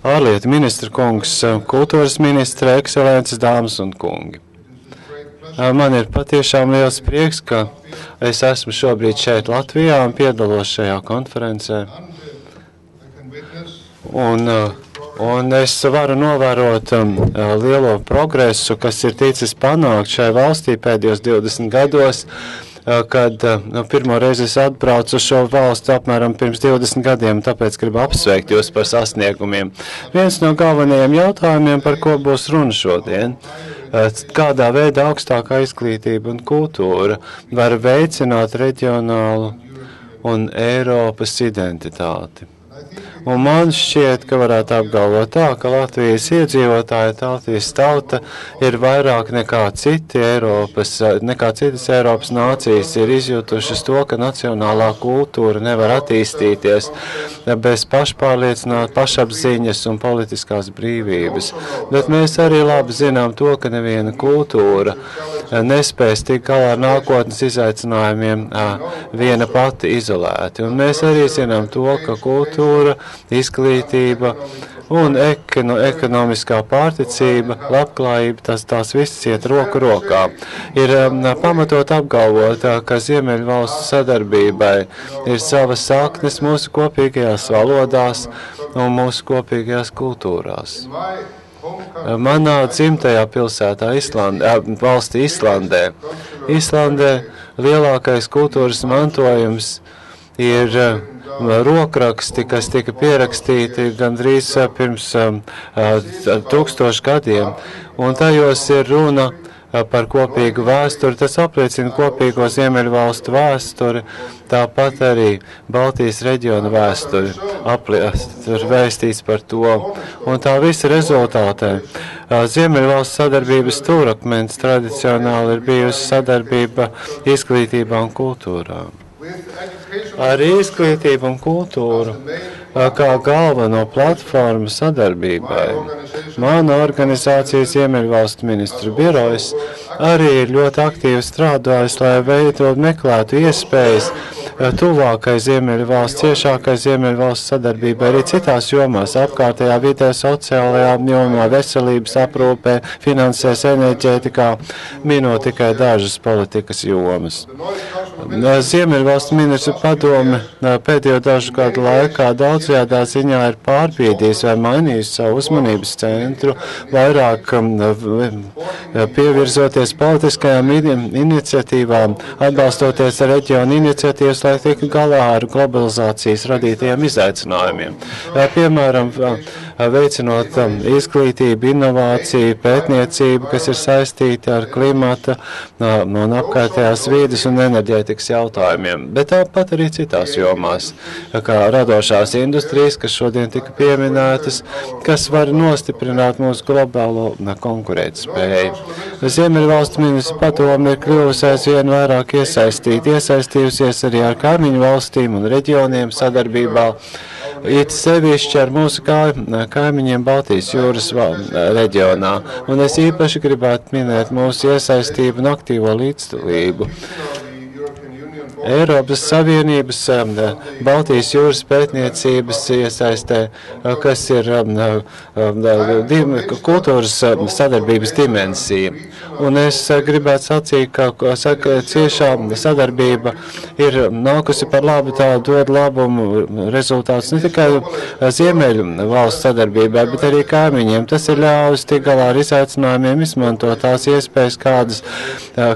ārlietu ministra kungs, kultūras ministra, ekscelences, dāmas un kungi. Man ir patiešām liels prieks, ka es esmu šobrīd šeit Latvijā un piedalos šajā konferencē. Un es varu novērot lielo progresu, kas ir ticis panākt šai valstī pēdējos 20 gados, kad pirmo reizi es atbraucu uz šo valstu apmēram pirms 20 gadiem, tāpēc gribu apsveikt jūs par sasniegumiem. Viens no galvenajiem jautājumiem, par ko būs runa šodien, kādā veidā augstākā izglītība un kultūra var veicināt reģionālu un Eiropas identitāti. Un man šķiet, ka varētu apgalvot tā, ka Latvijas iedzīvotāji, Latvijas tauta ir vairāk nekā citas Eiropas nācijas ir izjutušas to, ka nacionālā kultūra nevar attīstīties bez pašpārliecināt, pašapziņas un politiskās brīvības. Bet mēs arī labi zinām to, ka neviena kultūra nespēs tikt galā ar nākotnes izaicinājumiem viena pati izolēti. Un mēs arī zinām to, ka kultūra, izglītība un ekonomiskā pārticība, labklājība, tās visas iet roku rokā. Ir pamatot apgalvot, ka Ziemeļvalstu sadarbībai ir savas saknes mūsu kopīgajās valodās un mūsu kopīgajās kultūrās. Manā dzimtajā pilsētā valstī Islandē lielākais kultūras mantojums ir rokraksti, kas tika pierakstīti gandrīz pirms 1000 gadiem, un tajos ir runa par kopīgu vēsturi. Tas apliecina kopīgo Ziemeļvalstu vēsturi, tāpat arī Baltijas reģiona vēsturi, tur vēstīts par to. Un tā visa rezultātē Ziemeļvalstu sadarbības stūrakmens tradicionāli ir bijusi sadarbība izglītībā un kultūrā. Ar izglītību un kultūru kā galveno platformu sadarbībai. Mana organizācija Ziemeļvalstu ministru birojas arī ir ļoti aktīvi strādājusi, lai meklētu iespējas tuvākai Ziemeļvalsts, ciešākai Ziemeļvalsts sadarbībai arī citās jomās, apkārtējā vidē, sociālajā jomā, veselības aprūpē, finansēs, enerģētikā, minot tikai dažas politikas jomas. Ziemeļvalstu ministru padome pēdējo dažu gadu laikā daudzajādā ziņā ir pārbīdījis vai mainījis savu uzmanības centru, vairāk pievirzoties politiskajām iniciatīvām, atbalstoties reģionu iniciatīvas, lai tiktu galā ar globalizācijas radītajiem izaicinājumiem. Piemēram, veicinot izglītību, inovāciju, pētniecību, kas ir saistīti ar klimata un apkārtējās vīdes un enerģētikas jautājumiem, bet tāpat arī citās jomās, kā radošās industrijas, kas šodien tika pieminētas, kas var nostiprināt mūsu globālo konkurētspēju. Ziemeļvalstu ministru padome ir kļuvusi aizvien vairāk iesaistījusies arī ar kaimiņu valstīm un reģioniem sadarbībā, it sevišķi ar mūsu kaimiņiem Baltijas jūras reģionā, un es īpaši gribētu minēt mūsu iesaistību un aktīvo līdzdalību Eiropas Savienības Baltijas jūras pētniecības iesaistē, kas ir kultūras sadarbības dimensija. Un es gribētu sacīt, ka ciešā sadarbība ir nākusi par labu, tā dod labumu rezultātus ne tikai Ziemeļu valsts sadarbībai, bet arī kaimiņiem. Tas ir ļāvis tik galā ar izaicinājumiem, izmantot tās iespējas,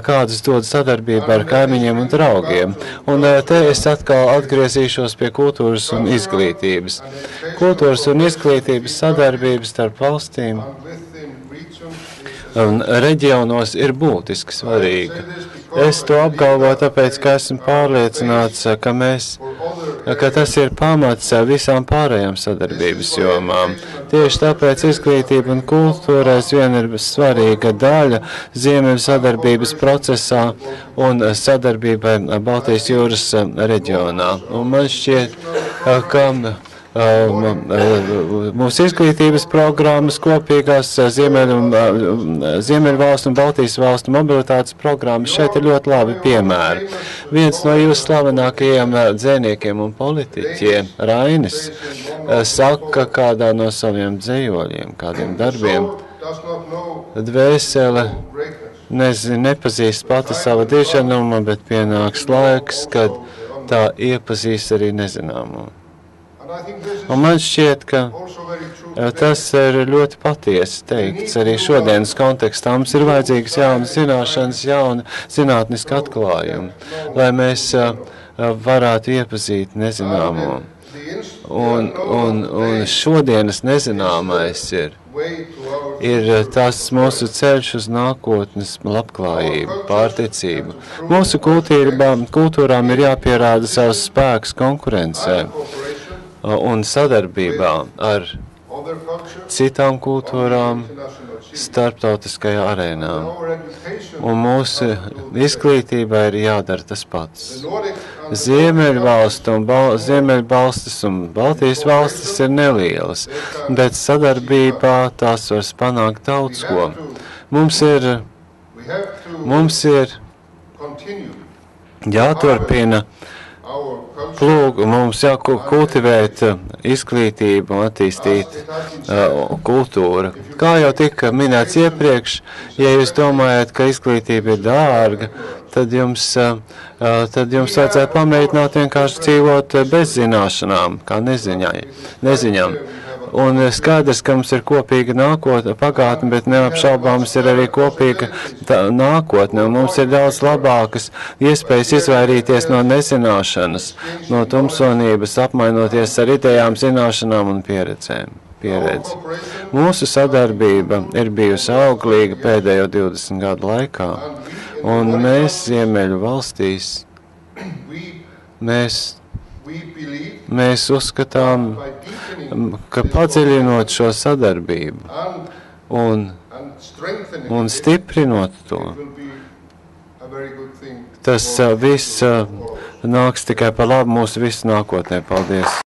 kādas dod sadarbība ar kaimiņiem un draugiem. Un te es atkal atgriezīšos pie kultūras un izglītības. Kultūras un izglītības sadarbības starp valstīm un reģionos ir būtiski svarīga. Es to apgalvoju, tāpēc, ka esmu pārliecināts, ka tas ir pamats visām pārējām sadarbības jomām. Tieši tāpēc izglītība un kultūra aizvien ir svarīga daļa Ziemeļu sadarbības procesā un sadarbībai Baltijas jūras reģionā. Un man šķiet, ka mūsu izglītības programmas kopīgās Ziemeļvalstu un Baltijas valstu mobilitātes programmas. Šeit ir ļoti labi piemēri. Viens no jūsu slavenākajiem dzejniekiem un politiķiem, Rainis, saka kādā no saviem dzejoļiem, kādiem darbiem, dvēsele nepazīst pati savu diženumu, bet pienāks laiks, kad tā iepazīst arī nezināmo. Un man šķiet, ka tas ir ļoti patiesi teikts arī šodienas kontekstā. Mums ir vajadzīgas jaunas zināšanas, jauna zinātniska atklājuma, lai mēs varētu iepazīt nezināmo. Un šodienas nezināmais ir tas mūsu ceļš uz nākotnes labklājību, pārticību. Mūsu kultūrām ir jāpierāda savs spēks konkurencē un sadarbībā ar citām kultūrām starptautiskajā arēnā. Un mūsu izglītībā ir jādara tas pats. Ziemeļvalstis un Baltijas valstis ir nelielas, bet sadarbībā tās var panākt daudz ko. Mums ir jāturpina mums jākultivēt izglītību un attīstīt kultūru. Kā jau tika minēts iepriekš, ja jūs domājat, ka izglītība ir dārga, tad jums vajadzētu pamēģināt vienkārši dzīvot bez zināšanām, kā neziņām. Un skaidrs, ka mums ir kopīga pagātne, bet neapšaubāms ir arī kopīga nākotne. Un mums ir daudz labākas iespējas izvairīties no nezināšanas, no tumsonības, apmainoties ar idejām, zināšanām un pieredzi. Mūsu sadarbība ir bijusi auglīga pēdējo 20 gadu laikā. Un mēs Ziemeļu valstīs, mēs uzskatām, ka padziļinot šo sadarbību un stiprinot to, tas viss nāks tikai par labu mūsu visu nākotnē. Paldies!